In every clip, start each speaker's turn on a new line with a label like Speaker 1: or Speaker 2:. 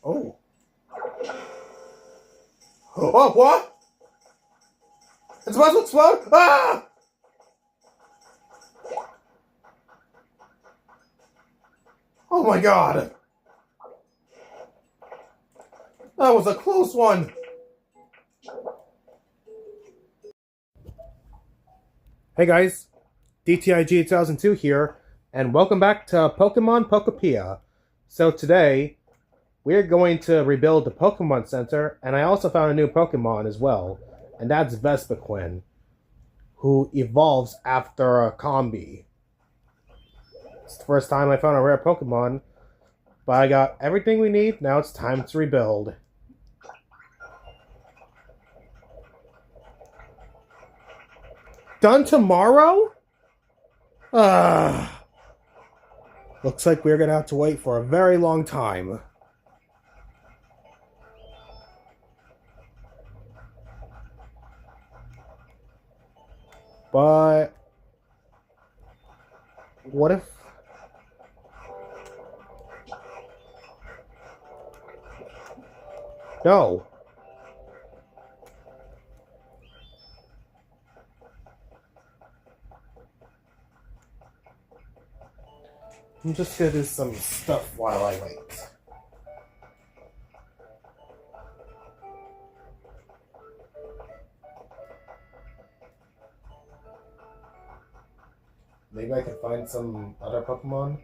Speaker 1: Oh. Oh, what? It's about to explode! Ah! Oh my god! That was a close one! Hey guys, DTIG 2002 here, and welcome back to Pokemon Pokopia. So today, we're going to rebuild the Pokemon Center, and I also found a new Pokemon as well, and that's Vespiquen, who evolves after a Combi. It's the first time I found a rare Pokemon, but I got everything we need. Now it's time to rebuild. Done tomorrow? Looks like we're gonna have to wait for a very long time. But what if... No. I'm just gonna do some stuff while I wait. Maybe I can find some other Pokemon?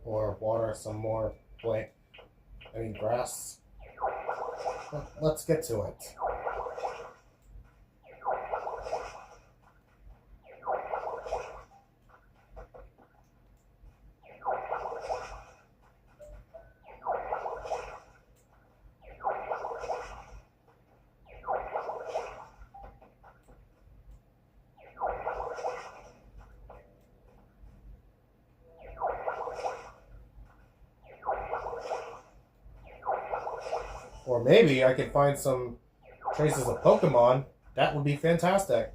Speaker 1: Or water some more grass. Let's get to it. Or maybe I can find some traces of Pokemon. That would be fantastic.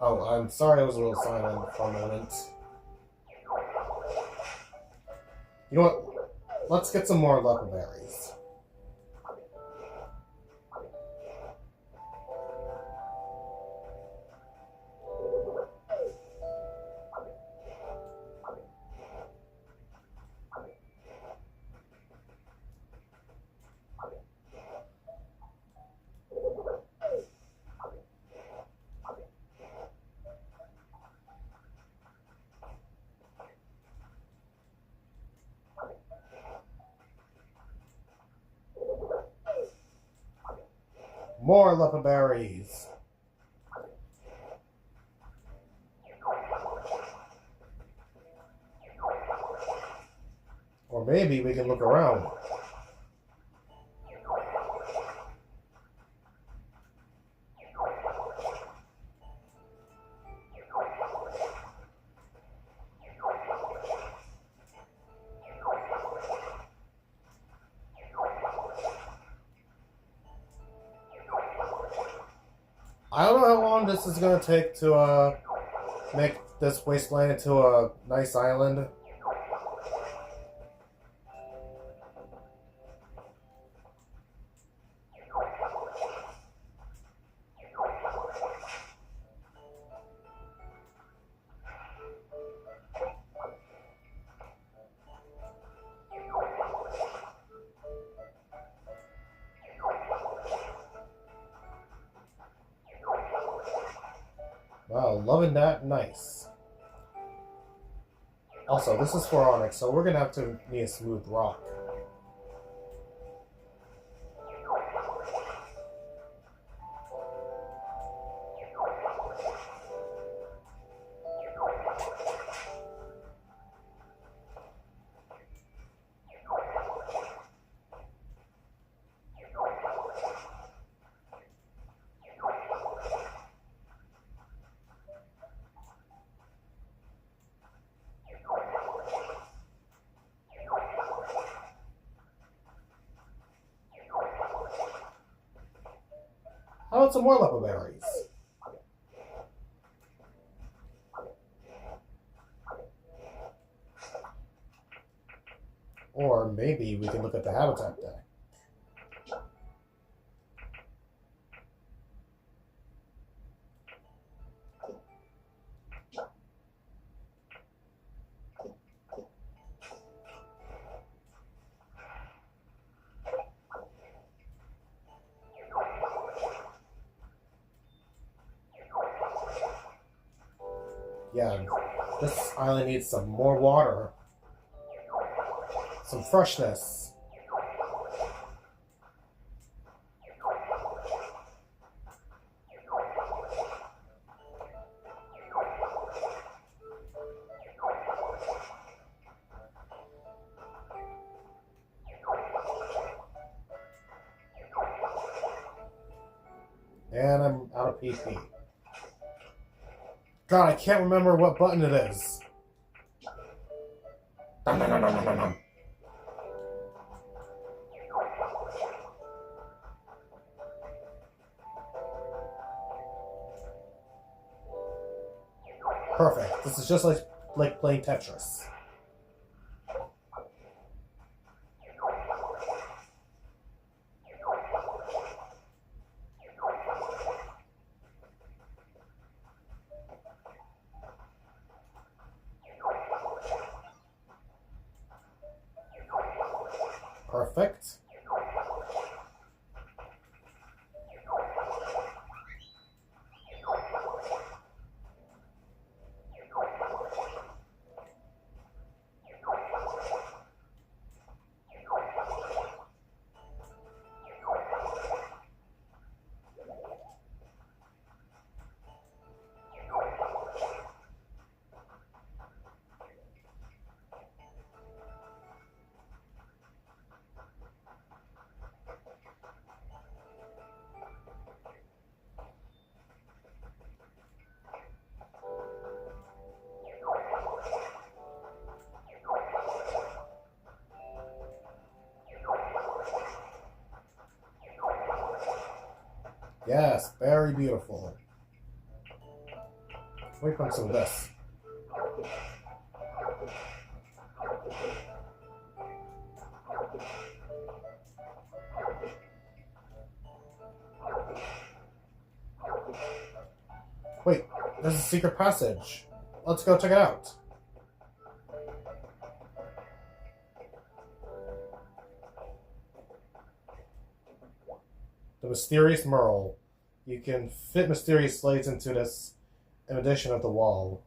Speaker 1: Oh, I'm sorry I was a little silent for a moment. You know what? Let's get some more level berries. More level berries. Or maybe we can look around. I don't know how long this is going to take to make this wasteland into a nice island. loving that. Nice. Also, this is for Onyx, so we're gonna have to need a smooth rock. How about some more leper berries? Or maybe we can look at the habitat deck. Yeah, this island needs some more water. Some freshness. And I'm out of PP. God, I can't remember what button it is. Nom, nom, nom, nom, nom, nom. Perfect. This is just like playing Tetris. Perfect. Yes, very beautiful. Wait for some of this. Wait, there's a secret passage. Let's go check it out. The mysterious Merle. You can fit mysterious slates into this in addition of the wall.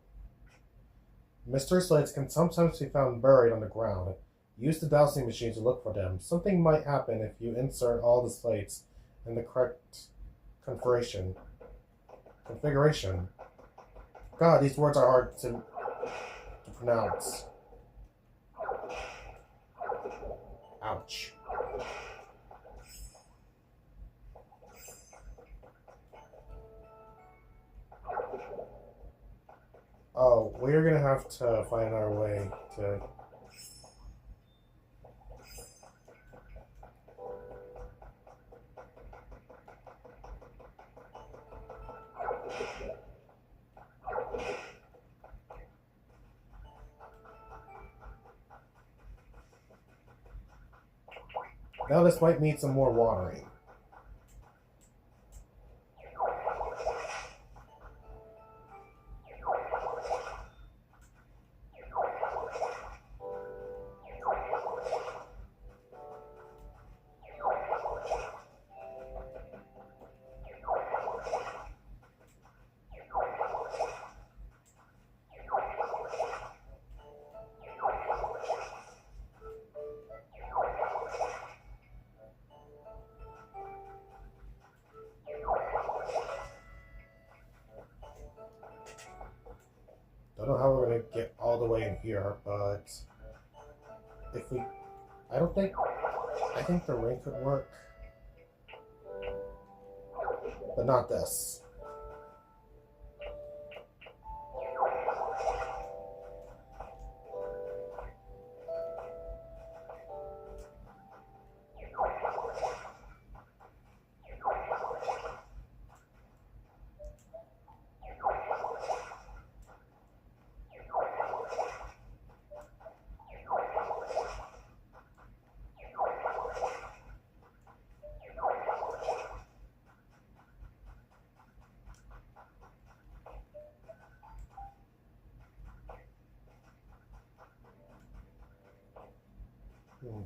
Speaker 1: Mystery slates can sometimes be found buried on the ground. Use the dowsing machine to look for them. Something might happen if you insert all the slates in the correct configuration. God, these words are hard to pronounce. Ouch. Oh, we're gonna have to find our way to... Now this might need some more watering. here, but if we, I think the ring could work, but not this.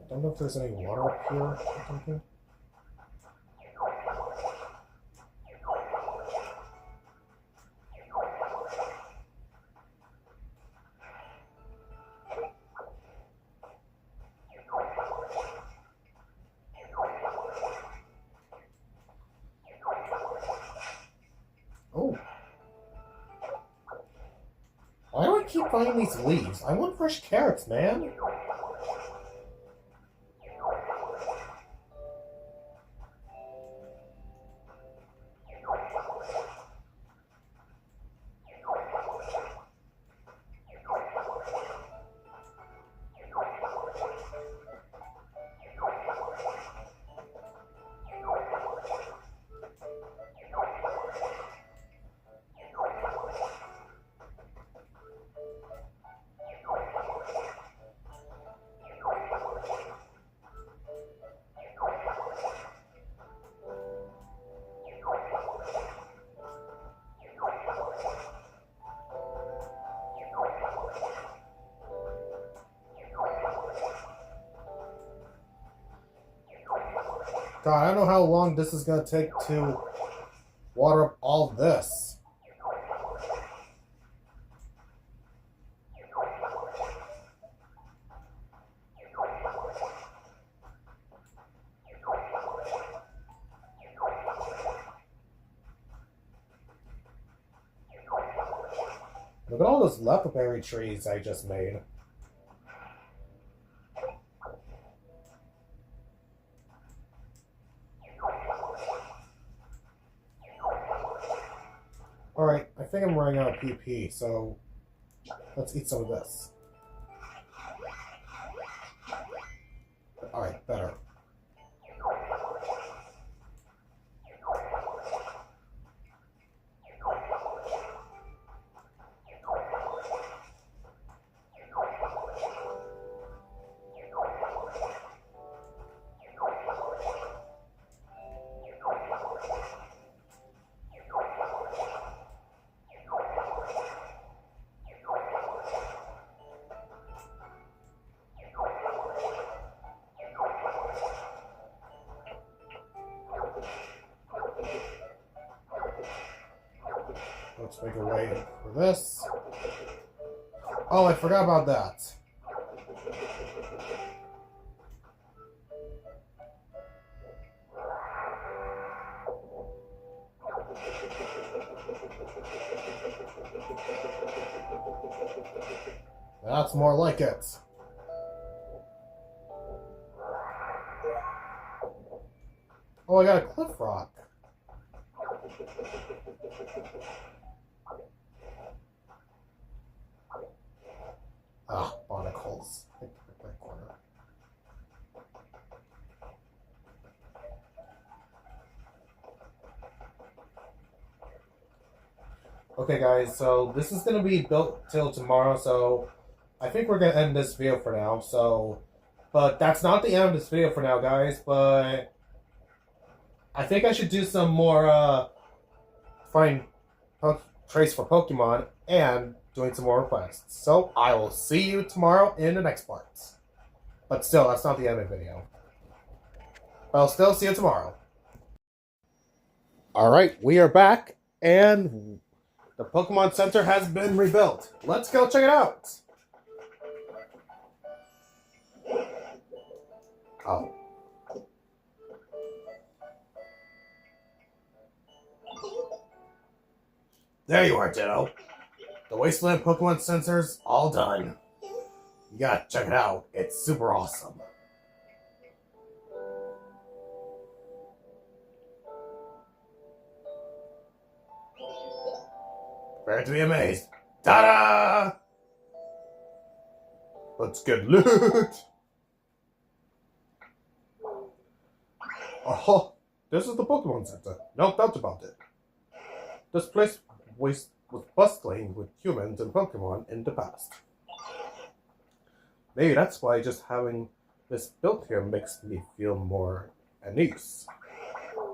Speaker 1: Don't know if there's any water up here or something. Oh. Why do I keep finding these leaves? I want fresh carrots, man. God, I don't know how long this is going to take to water up all this. Look at all those leatherberry trees I just made. Alright, I think I'm running out of PP, so let's eat some of this. Alright, better. Let's make a way for this. Oh, I forgot about that. That's more like it. Oh, I got a cliff rock. Ah, barnacles. That corner. Okay, guys, so this is going to be built till tomorrow, so I think we're going to end this video for now. But that's not the end of this video for now, guys, but I think I should do some more, find trace for Pokemon and doing some more requests. So I will see you tomorrow in the next part. But still, that's not the end of the video. I'll still see you tomorrow. Alright, we are back, and the Pokemon Center has been rebuilt. Let's go check it out. Oh. There you are, Ditto. The Wasteland Pokemon Center's all done.
Speaker 2: Yeah,
Speaker 1: You gotta check it out. It's super awesome. Prepare to be amazed. Ta-da! Let's get lit! Oh, this is the Pokemon Center. No doubt about it. This place was bustling with humans and Pokemon in the past. Maybe that's why just having this built here makes me feel more at ease.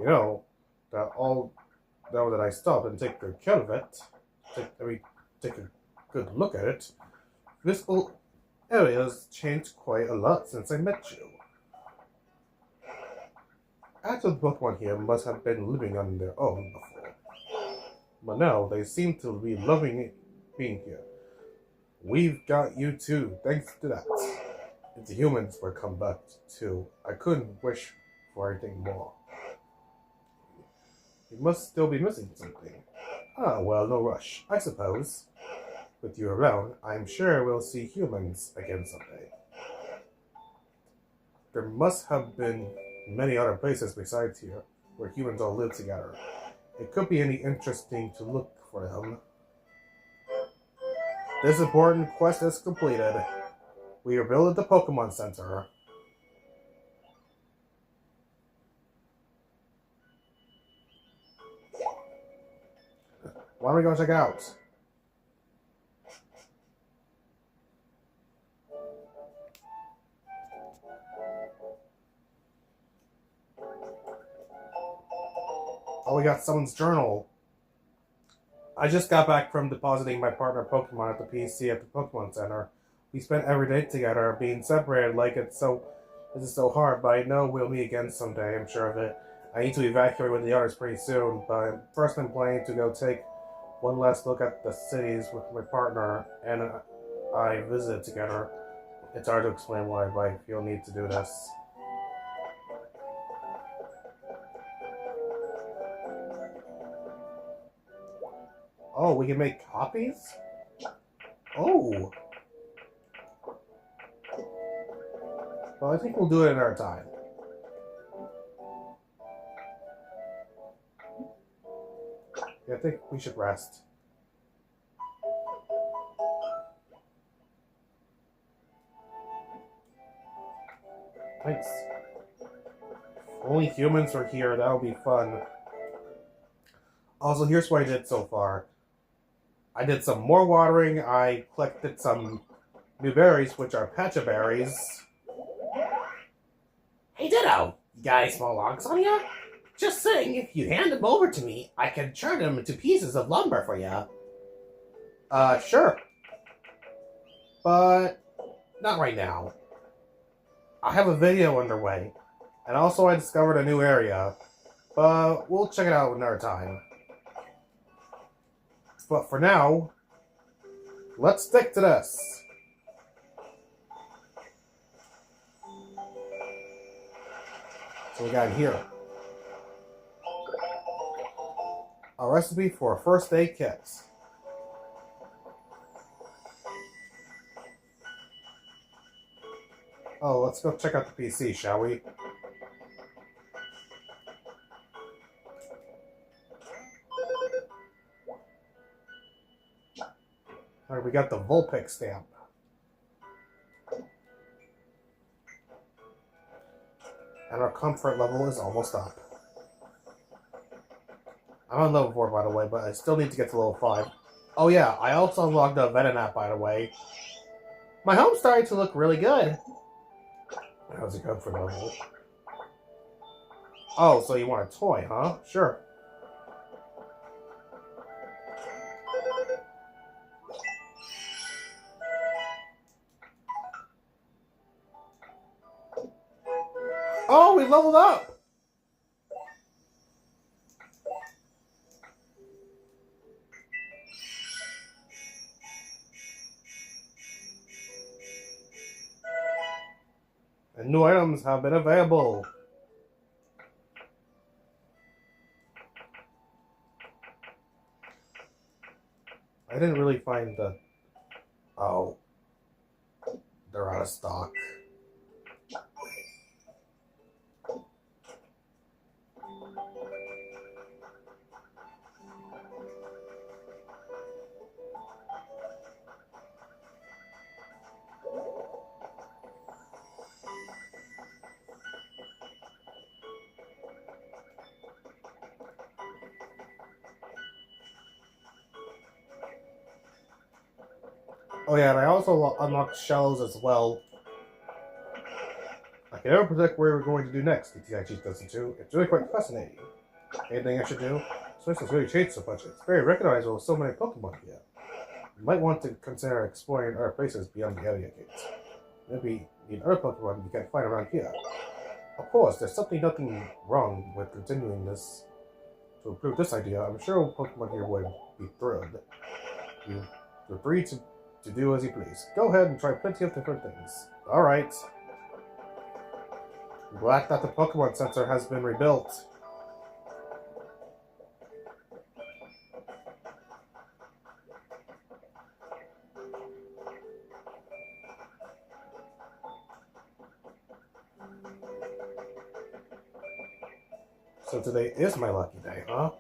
Speaker 1: You know, now that I stop and take good care of it, take a good look at it, this whole area has changed quite a lot since I met you. Actually, the Pokemon here must have been living on their own before. But now they seem to be loving it being here. We've got you too, thanks to that. If the humans were come back too, I couldn't wish for anything more. You must still be missing something. Ah, well, no rush, I suppose. With you around, I'm sure we'll see humans again someday. There must have been many other places besides here where humans all live together. It could be any interesting to look for them. This important quest is completed. We rebuilt the Pokemon Center. Why don't we go check it out? Oh, we got someone's journal. I just got back from depositing my partner Pokemon at the PC at the Pokemon Center. We spent every day together, being separated like this is so hard, but I know we'll meet again someday, I'm sure of it. I need to evacuate with the others pretty soon, but first I'm planning to go take one last look at the cities with my partner, and I visited together. It's hard to explain why, but I feel need to do this. Oh, we can make copies? Oh! Well, I think we'll do it in our time. Yeah, I think we should rest. Thanks. If only humans were here, that would be fun. Also, here's what I did so far. I did some more watering. I collected some new berries, which are patcha berries. Hey, Ditto! You got any small logs on you? Just saying, if you hand them over to me, I can turn them into pieces of lumber for you. Sure. But not right now. I have a video underway. And also I discovered a new area. But we'll check it out another time. But for now, let's stick to this. So we got here a recipe for a first aid kit. Oh, let's go check out the PC, shall we? Alright, we got the Vulpix stamp. And our comfort level is almost up. I'm on level 4, by the way, but I still need to get to level 5. Oh yeah, I also unlocked the Venonat, by the way. My home's starting to look really good. How's it comfort level? Oh, so you want a toy, huh? Sure. Oh, we leveled up! And new items have been available. I didn't really find the They're out of stock. Oh yeah, and I also unlocked shells as well. I can never predict where we're going to do next, DTIG doesn't too. It's really quite fascinating. Anything I should do? Space has really changed so much. It's very recognizable with so many Pokemon here. You might want to consider exploring other places beyond the area gates. Maybe the other Pokemon you can't find around here. Of course, there's nothing wrong with continuing this. To improve this idea, I'm sure Pokemon here would be thrilled. You're free to do as you please. Go ahead and try plenty of different things. Alright. I'm glad that the Pokemon Center has been rebuilt. So today is my lucky day, huh?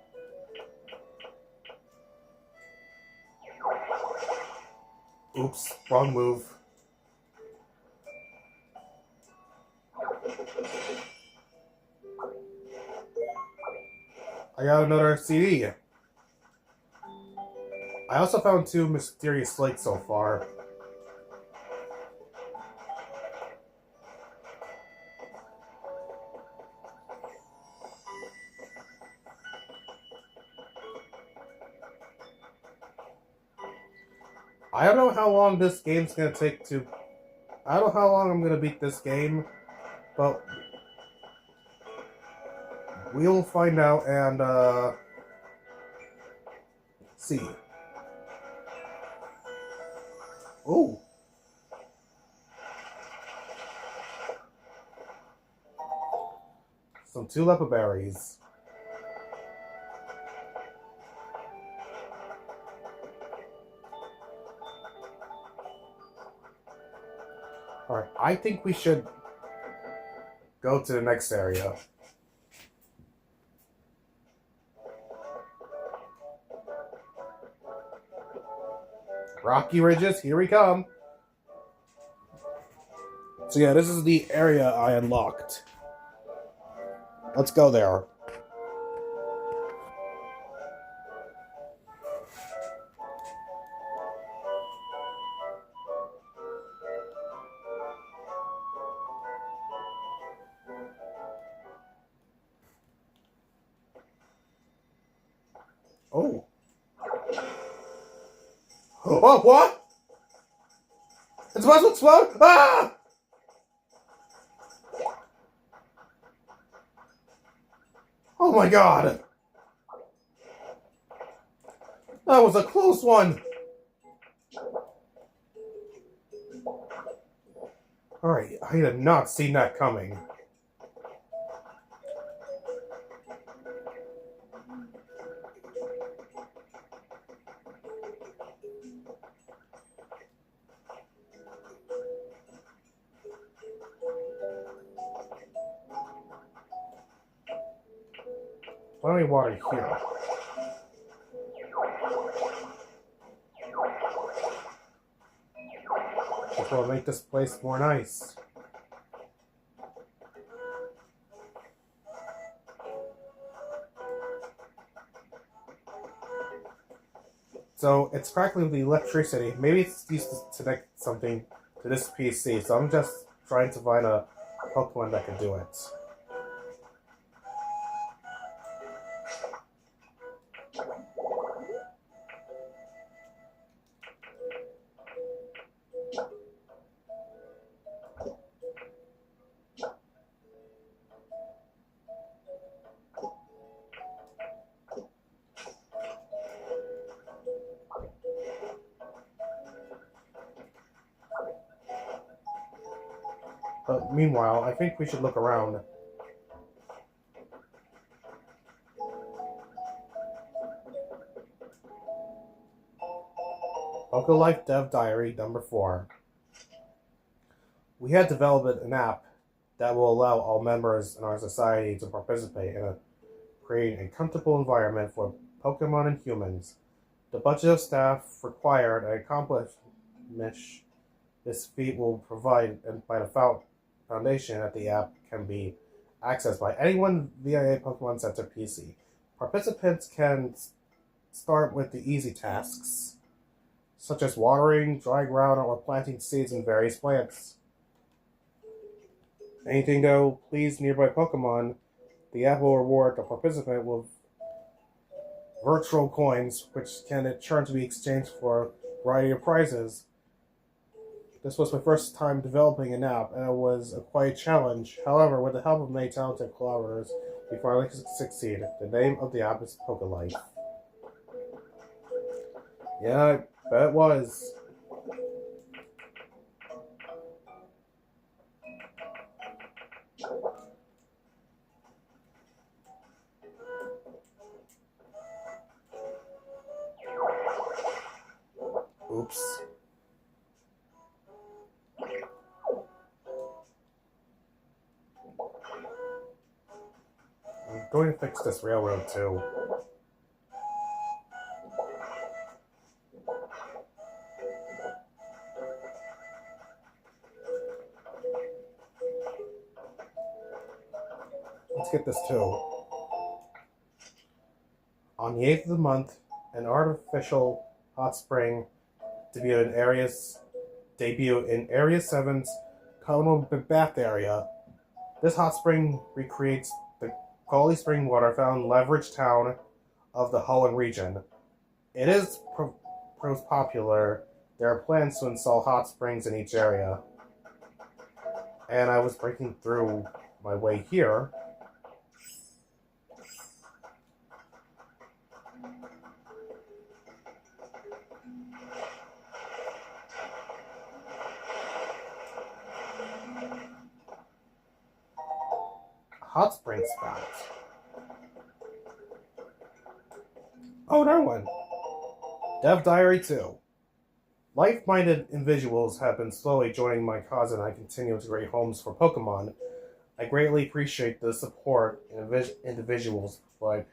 Speaker 1: Oops, wrong move. I got another CD. I also found 2 mysterious slates so far. I don't know how long this game's gonna take to... I don't know how long I'm gonna beat this game, but we'll find out and, see. Oh! Some tulip berries. Alright, I think we should go to the next area. Rocky Ridges, here we come. So yeah, this is the area I unlocked. Let's go there. Oh. Oh, what? It's about to explode? Ah! Oh my god. That was a close one. Alright, I had not seen that coming. Plenty of water here. Which will make this place more nice. So it's crackling the electricity. Maybe it's used to connect something to this PC. So I'm just trying to find a Pokemon that can do it. But meanwhile, I think we should look around. Poke Life Dev Diary number 4. We had developed an app that will allow all members in our society to participate in creating a comfortable environment for Pokemon and humans. The budget of staff required and accomplish this feat will provide and by the foundation that the app can be accessed by anyone via a Pokemon Center PC. Participants can start with the easy tasks, such as watering, drying ground, or planting seeds in various plants. Anything to please nearby Pokemon, the app will reward the participant with virtual coins, which can in turn to be exchanged for a variety of prizes. This was my first time developing an app, and it was quite a challenge. However, with the help of many talented collaborators, we finally succeeded. The name of the app is Pokelife. Yeah, I bet it was. Oops. I'm going to fix this railroad too. Let's get this too. On the 8th of the month, an artificial hot spring debuted in Area 7's Colonel Bath area. This hot spring recreates the quality spring water found in Leverage Town of the Holland region. It is popular. There are plans to install hot springs in each area. And I was breaking through my way here. Hot spring spot. Oh, another one. Dev Diary 2. Like-minded individuals have been slowly joining my cause, and I continue to create homes for Pokemon. I greatly appreciate the support individuals provide,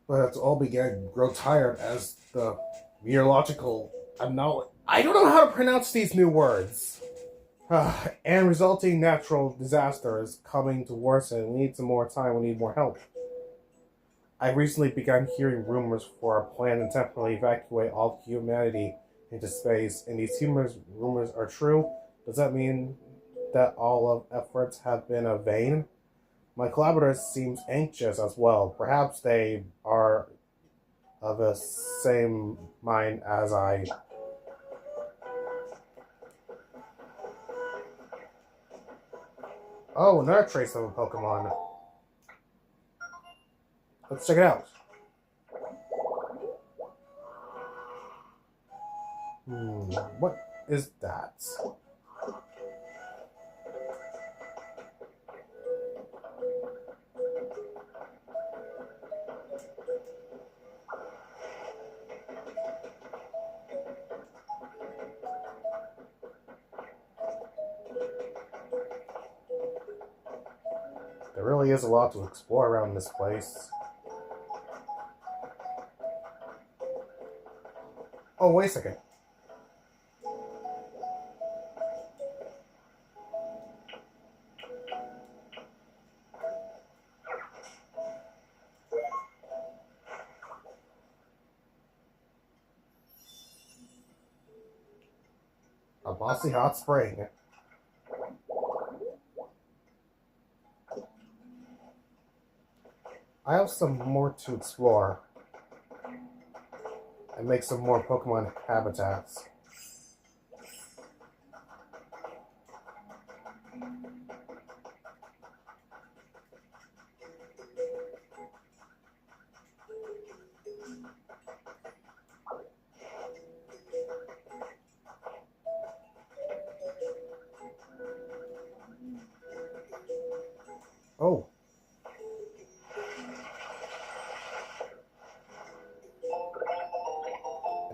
Speaker 1: but it's all began to grow tired as the meteorological anomaly. I don't know how to pronounce these new words. And resulting natural disaster is coming to worsen. We need some more time. We need more help. I recently begun hearing rumors for a plan to temporarily evacuate all humanity into space, and these rumors are true. Does that mean that all of efforts have been in vain? My collaborators seem anxious as well. Perhaps they are of the same mind as I. Oh, another trace of a Pokemon. Let's check it out. What is that? There really is a lot to explore around this place. Oh, wait a second. A bossy hot spring. I have some more to explore and make some more Pokemon habitats. Oh.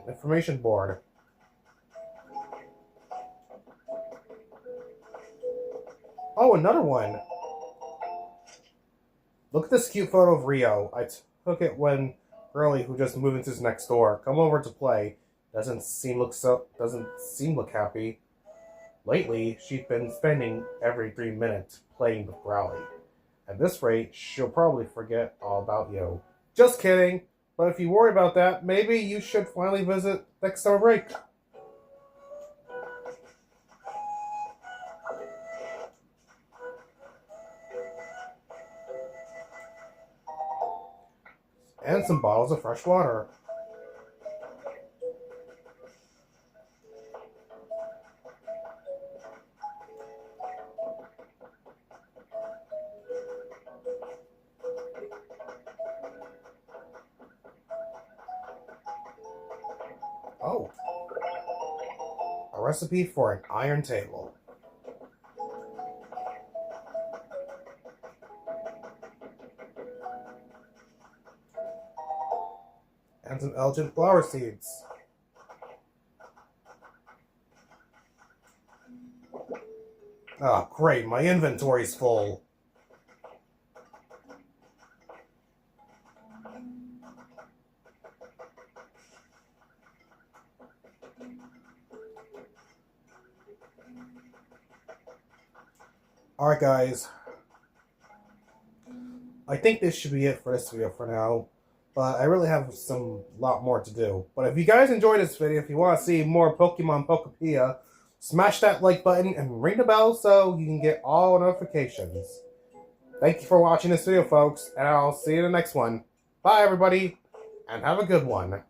Speaker 1: Information board. Oh, another one. Look at this cute photo of Rio. I took it when Girlie, who just moved into his next door, come over to play. Doesn't seem look happy. Lately, she's been spending every 3 minutes playing with Growly. At this rate, she'll probably forget all about you. Just kidding. But if you worry about that, maybe you should finally visit next summer break. And some bottles of fresh water. Oh, a recipe for an iron table. And some Elgin flower seeds. Oh, great, my inventory's full. Alright guys, I think this should be it for this video for now, but I really have lot more to do. But if you guys enjoyed this video, if you want to see more Pokemon Pokopia, smash that like button and ring the bell so you can get all notifications. Thank you for watching this video, folks, and I'll see you in the next one. Bye everybody, and have a good one.